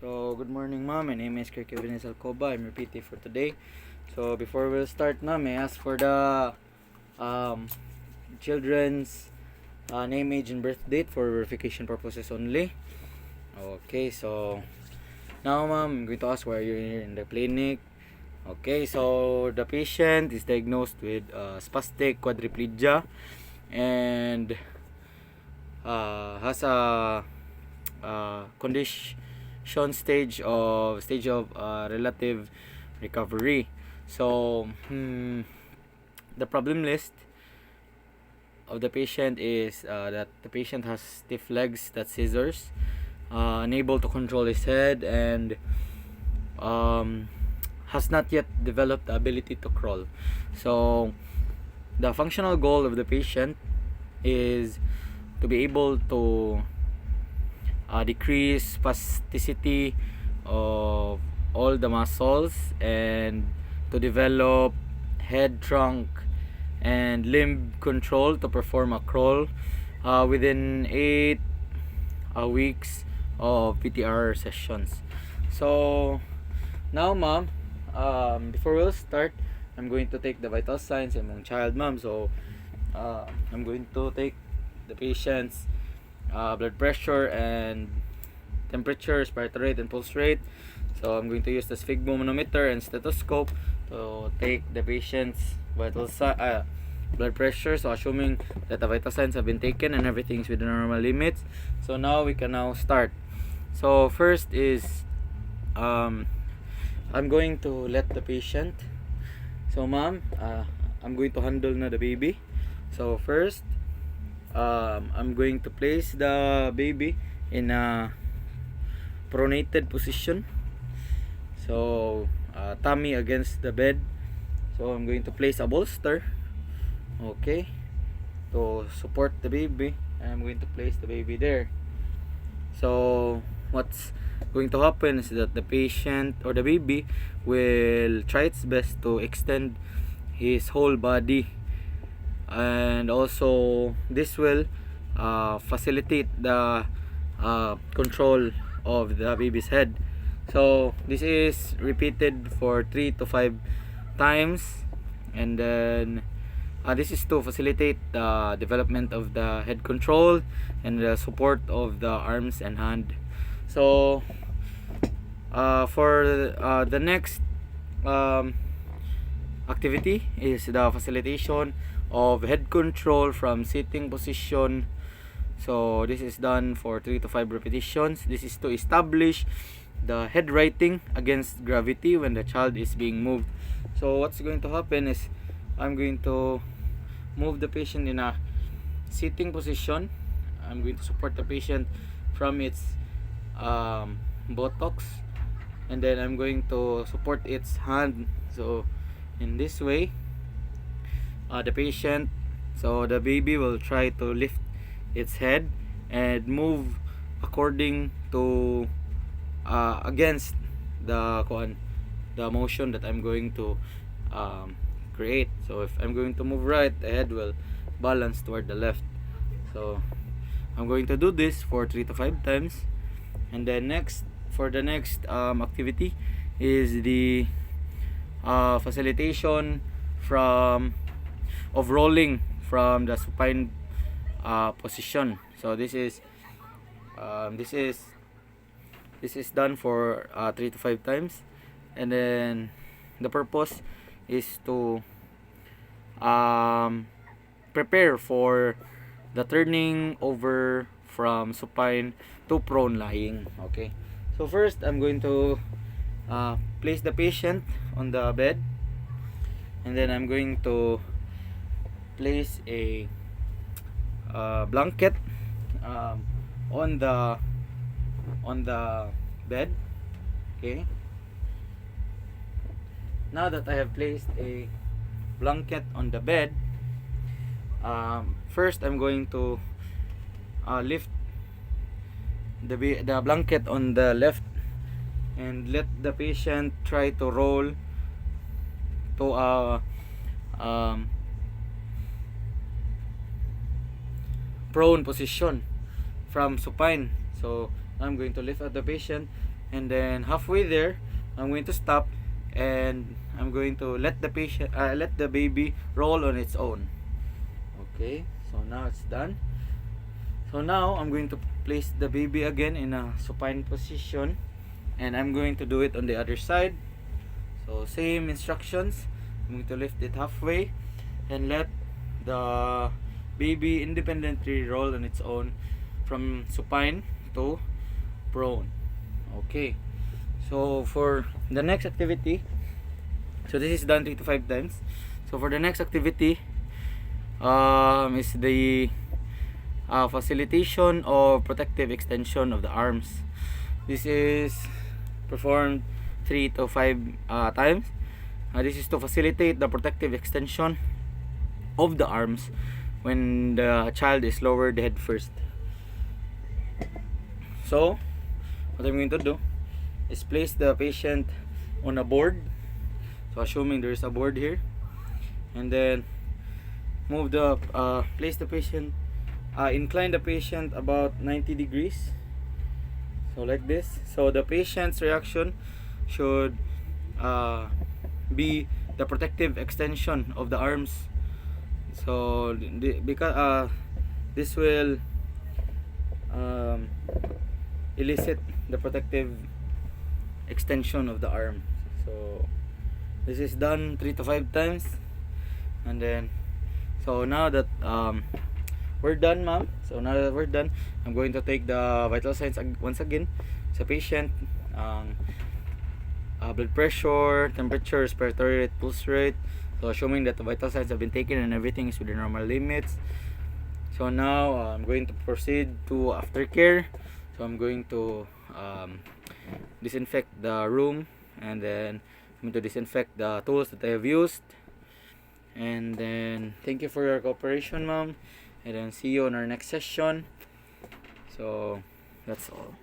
So, good morning, ma'am. My name is Kevin Alcoba. I'm your PT for today. So, before we'll start, ma'am, I ask for the um, children's name, age, and birth date for verification purposes only. Okay, so now, ma'am, I'm going to ask why you're here in the clinic. Okay, so the patient is diagnosed with spastic quadriplegia and has a condition stage of relative recovery. So the problem list of the patient is that the patient has stiff legs, that scissors, unable to control his head, and has not yet developed the ability to crawl. So the functional goal of the patient is to be able to decrease spasticity of all the muscles and to develop head, trunk, and limb control to perform a crawl within 8 weeks of PTR sessions. So now, ma'am, before we'll start, I'm going to take the vital signs among child, ma'am. So I'm going to take the patient's blood pressure and temperature, respiratory rate, and pulse rate. So I'm going to use the sphygmomanometer and stethoscope to take the patient's blood pressure. So assuming that the vital signs have been taken and everything's within normal limits, so now we can now start. So first is I'm going to let the patient. So ma'am, I'm going to handle na the baby. So first, I'm going to place the baby in a pronated position. So tummy against the bed. So I'm going to place a bolster, okay, to support the baby. And I'm going to place the baby there. So what's going to happen is that the patient or the baby will try its best to extend his whole body, and also this will facilitate the control of the baby's head. So this is repeated for 3 to 5 times, and then this is to facilitate the development of the head control and the support of the arms and hand. So for the next activity is the facilitation of head control from sitting position. So this is done for 3 to 5 repetitions. This is to establish the head righting against gravity when the child is being moved. So what's going to happen is I'm going to move the patient in a sitting position. I'm going to support the patient from its buttocks, and then I'm going to support its hand. So in this way, the baby will try to lift its head and move according to against the motion that I'm going to create. So if I'm going to move right, the head will balance toward the left. So I'm going to do this for 3 to 5 times, and then for the next activity is the facilitation of rolling from the supine position. So this is done for 3 to 5 times, and then the purpose is to prepare for the turning over from supine to prone lying. Okay, so first I'm going to place the patient on the bed, and then I'm going to place a blanket on the bed. Okay, now that I have placed a blanket on the bed, first I'm going to lift the blanket on the left and let the patient try to roll to a prone position from supine. So I'm going to lift up the patient and then halfway there I'm going to stop, and I'm going to let the baby roll on its own. Okay, so now it's done. So now I'm going to place the baby again in a supine position, and I'm going to do it on the other side. So same instructions. I'm going to lift it halfway and let the baby independently roll on its own from supine to prone. Okay, so for the next activity, so this is done 3 to 5 times. So for the next activity, is the facilitation or protective extension of the arms. This is performed 3 to 5 times. This is to facilitate the protective extension of the arms when the child is lowered head first. So what I'm going to do is place the patient on a board. So assuming there is a board here, and then place the patient, incline the patient about 90 degrees. So like this. So the patient's reaction should be the protective extension of the arms. So because this will elicit the protective extension of the arm. So this is done 3 to 5 times, and then so now that we're done, ma'am. So now that we're done, I'm going to take the vital signs once again sa patient. Blood pressure, temperature, respiratory rate, pulse rate. So assuming that the vital signs have been taken and everything is within normal limits. So now I'm going to proceed to aftercare. So I'm going to disinfect the room, and then I'm going to disinfect the tools that I have used. And then thank you for your cooperation, ma'am, and then see you on our next session. So that's all.